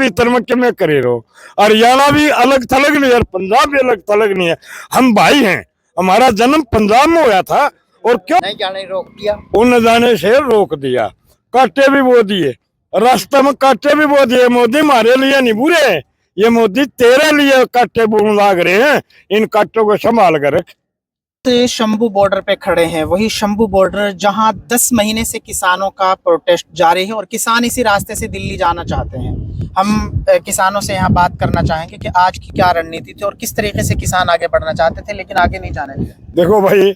भीतर में कि मैं करे रहो। हरियाणा भी अलग थलग नहीं है और पंजाब भी अलग थलग नहीं है, हम भाई हैं। हमारा जन्म पंजाब में हुआ था और क्यों नहीं जाने रोक दिया, उन जाने से रोक दिया। कांटे भी बो दिए, रास्ते में कांटे भी बो दिए। मोदी हमारे लिए नहीं बुरे, ये मोदी तेरे लिए कांटे बोने लाग रहे हैं, इन कांटों को संभाल कर रख। से शंभू बॉर्डर पे खड़े हैं, वही शंभू बॉर्डर जहां 10 महीने से किसानों का प्रोटेस्ट जारी है और किसान इसी रास्ते से दिल्ली जाना चाहते हैं। हम किसानों से यहाँ बात करना चाहेंगे कि आज की क्या रणनीति थी और किस तरीके से किसान आगे बढ़ना चाहते थे लेकिन आगे नहीं जाने दिया। देखो भाई,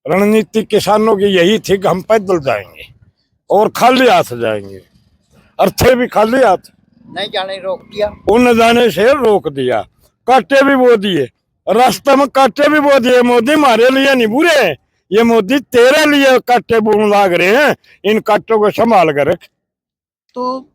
रणनीति किसानों की यही थी कि हम पैदल जाएंगे और खाली हाथ जाएंगे, और थे भी खाली हाथ। नहीं जाने रोक दिया, उन जाने से रोक दिया, कांटे भी बो दिए, रास्ते में कांटे भी बो दिए। मोदी हमारे लिए नहीं बुरे, ये मोदी तेरे लिए कांटे बोने लाग रहे हैं, इन कांटों को संभाल कर रख। तो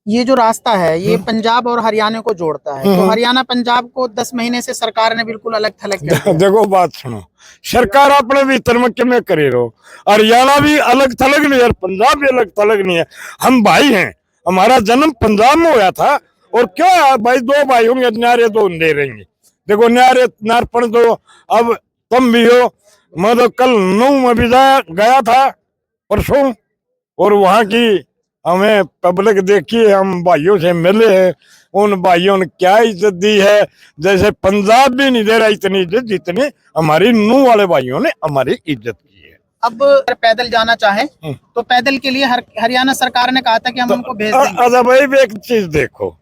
ये जो रास्ता है ये पंजाब और हरियाणा को जोड़ता है, तो हरियाणा पंजाब को 10 महीने से सरकार ने बिल्कुल अलग थलग कर दिया। देखो बात सुनो, सरकार अपने भीतर में कि मैं करे रहो। हरियाणा भी अलग थलग नहीं है और पंजाब भी अलग थलग नहीं है, हम भाई हैं। हमारा जन्म पंजाब में हुआ था और क्यों भाई, दो भाई होंगे न्यारे दो दे रहेंगे। देखो न्यारे नारपण दो, अब तुम भी हो। मैं तो कल नौ में भी गया था परसों, और वहां की हमें पब्लिक देखी, हम भाइयों से मिले हैं, उन भाइयों ने क्या इज्जत दी है, जैसे पंजाब भी नहीं दे रहा इतनी इज्जत जितनी हमारी नू वाले भाइयों ने हमारी इज्जत की है। अब अगर पैदल जाना चाहे तो पैदल के लिए हरियाणा सरकार ने कहा था कि हम उनको भेज देंगे। अच्छा भाई, एक चीज देखो,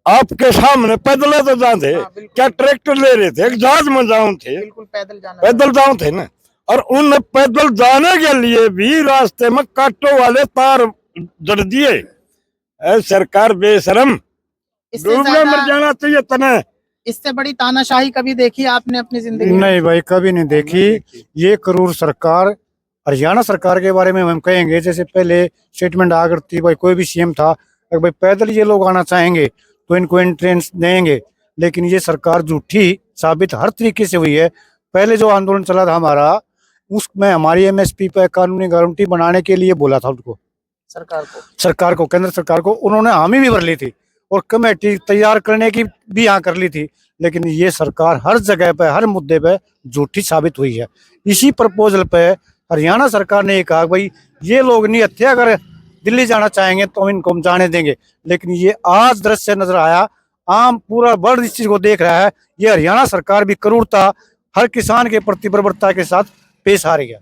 आपके सामने पैदल तो जाते, क्या ट्रैक्टर ले रहे थे, जहाज में जाऊं थे, बिल्कुल पैदल जाऊं थे ना। और उन पैदल जाने के लिए भी रास्ते में कांटों वाले तार जड़ दिए। सरकार बेशरम, मर जाना चाहिए तना। इससे बड़ी तानाशाही कभी देखी आपने अपनी जिंदगी में? नहीं भाई, कभी नहीं देखी। ये क्रूर सरकार, हरियाणा सरकार के बारे में हम कहेंगे, जैसे पहले स्टेटमेंट आ करती भाई, कोई भी सीएम था, अगर भाई पैदल ये लोग आना चाहेंगे तो इनको एंट्रेंस देंगे, लेकिन ये सरकार झूठी साबित हर तरीके से हुई है। पहले जो आंदोलन चला था हमारा, उसमें हमारी एमएसपी पर कानूनी गारंटी बनाने के लिए बोला था उनको, सरकार को केंद्र सरकार को, उन्होंने हामी भी भर ली थी और कमेटी तैयार करने की भी यहाँ कर ली थी, लेकिन ये सरकार हर जगह पे हर मुद्दे पे झूठी साबित हुई है। इसी प्रपोजल पे हरियाणा सरकार ने कहा भाई ये लोग नहीं हत्या अगर दिल्ली जाना चाहेंगे तो हम इनको जाने देंगे, लेकिन ये आज दृश्य नजर आया, आम पूरा वर्ल्ड इस चीज को देख रहा है, ये हरियाणा सरकार भी क्रूरता हर किसान के प्रति बर्बरता के साथ पेश आ रही है।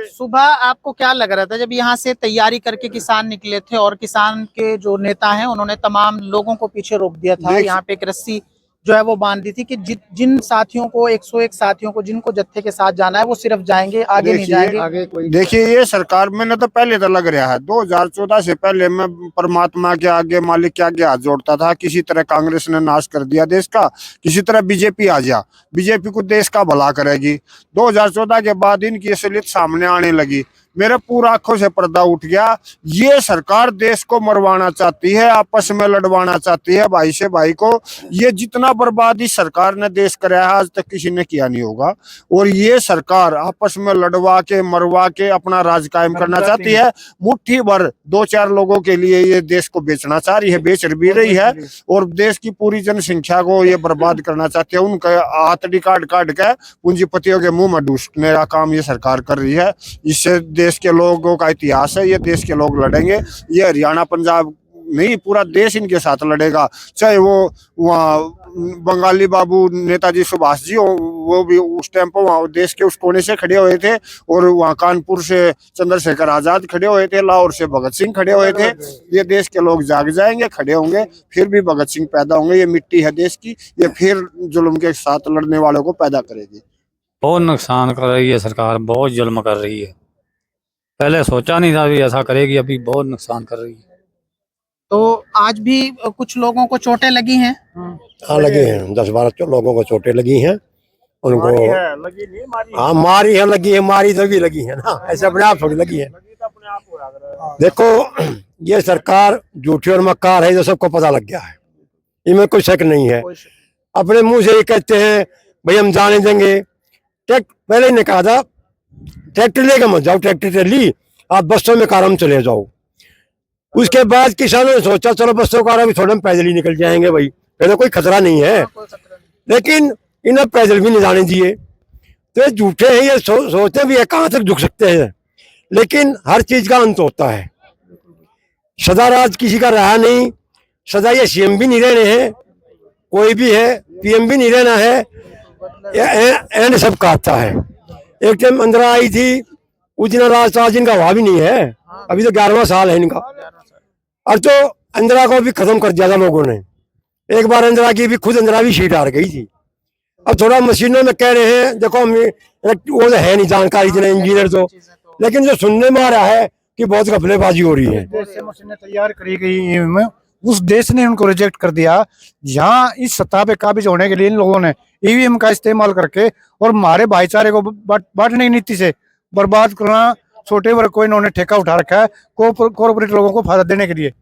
सुबह आपको क्या लग रहा था जब यहाँ से तैयारी करके किसान निकले थे और किसान के जो नेता हैं उन्होंने तमाम लोगों को पीछे रोक दिया था, यहाँ पे एक रस्सी जो है वो बांध दी थी कि जिन साथियों को 101 साथियों को जिनको जत्थे के साथ जाना है वो सिर्फ जाएंगे, आगे नहीं जाएंगे। देखिए, ये सरकार में ना तो पहले तो लग रहा है 2014 से पहले मैं परमात्मा के आगे, मालिक के आगे हाथ जोड़ता था, किसी तरह कांग्रेस ने नाश कर दिया देश का, किसी तरह बीजेपी आ जा, बीजेपी को देश का भला करेगी। 2014 के बाद इनकी असलियत सामने आने लगी, मेरे पूरा आंखों से पर्दा उठ गया। ये सरकार देश को मरवाना चाहती है, आपस में लड़वाना चाहती है भाई से भाई को। ये जितना बर्बाद इस सरकार ने देश कराया है आज तक किसी ने किया नहीं होगा, और ये सरकार आपस में लड़वा के मरवा के अपना राज कायम करना चाहती है। मुट्ठी भर 2-4 लोगों के लिए ये देश को बेचना चाह रही है, बेच भी रही है, और देश की पूरी जनसंख्या को ये बर्बाद करना चाहती है। उनका हाथड़ी काट काट के पूंजीपतियों के मुंह में डूसने का काम ये सरकार कर रही है। इससे देश के लोगों का इतिहास है, ये देश के लोग लड़ेंगे। ये हरियाणा पंजाब नहीं, पूरा देश इनके साथ लड़ेगा। चाहे वो वहाँ बंगाली बाबू नेताजी सुभाष जी हो, वो भी उस टाइम पर वहाँ देश के उस कोने से खड़े हुए थे, और वहाँ कानपुर से चंद्रशेखर आजाद खड़े हुए थे, लाहौर से भगत सिंह खड़े हुए थे। ये देश के लोग जाग जाएंगे, खड़े होंगे, फिर भी भगत सिंह पैदा होंगे। ये मिट्टी है देश की, ये फिर जुल्म के साथ लड़ने वालों को पैदा करेगी। बहुत नुकसान कर रही है सरकार, बहुत जुल्म कर रही है। पहले सोचा नहीं था भी ऐसा करेगी, अभी बहुत नुकसान कर रही है। तो आज भी कुछ लोगों को चोटें लगी हैं। हाँ लगी हैं, 10-12 लोगों को चोटें लगी हैं। उनको हाँ मारी है, लगी है, मारी तो भी लगी है ना, ऐसे अपने आप थोड़ी लगी है। देखो, ये सरकार झूठी और मक्कार है, जो सबको पता लग गया है, इनमें कोई शक नहीं है। अपने मुंह से ये कहते हैं भाई हम जाने देंगे। पहले ने कहा था ट्रैक्टर लेकर मत जाओ, ट्रैक्टर ली आप बसों में कारम चले जाओ। उसके बाद किसानों ने सोचा चलो बसों का भी थोड़ा हम पैदल ही निकल जाएंगे भाई, फिर तो कोई खतरा नहीं है। लेकिन इन्हें पैदल भी नहीं जाने दिए। तो ये झूठे हैं, ये सोचते भी है कहाँ तक झुक सकते हैं। लेकिन हर चीज का अंत होता है। सदा राज किसी का रहा नहीं, सदा ये सीएम भी नहीं रहने हैं, कोई भी है पीएम भी नहीं रहना है, एंड सब काटता है। एक टाइम अंदर आई थी, उस दिन राज इनका हुआ भी नहीं है, अभी तो 11वां साल है इनका। और तो इंदिरा को भी खत्म कर दिया था लोगों ने। एक बार इंदिरा की भी खुद इंदिरा भी सीट हार गई थी। अब थोड़ा मशीनों में कह रहे हैं, देखो हम वो तो है नहीं जानकारी इतने इंजीनियर तो, लेकिन जो सुनने में आ रहा है कि बहुत घपलेबाजी हो रही है। जैसे मशीनें तैयार करी गई ईवीएम, उस देश ने उनको रिजेक्ट कर दिया। यहाँ इस सत्ता पे काबिज होने के लिए इन लोगों ने ईवीएम का इस्तेमाल करके और हमारे भाईचारे को बांटने की नीति से बर्बाद करना, छोटे वर्ग को इन्होंने ठेका उठा रखा है कॉर्पोरेट लोगों को फायदा देने के लिए।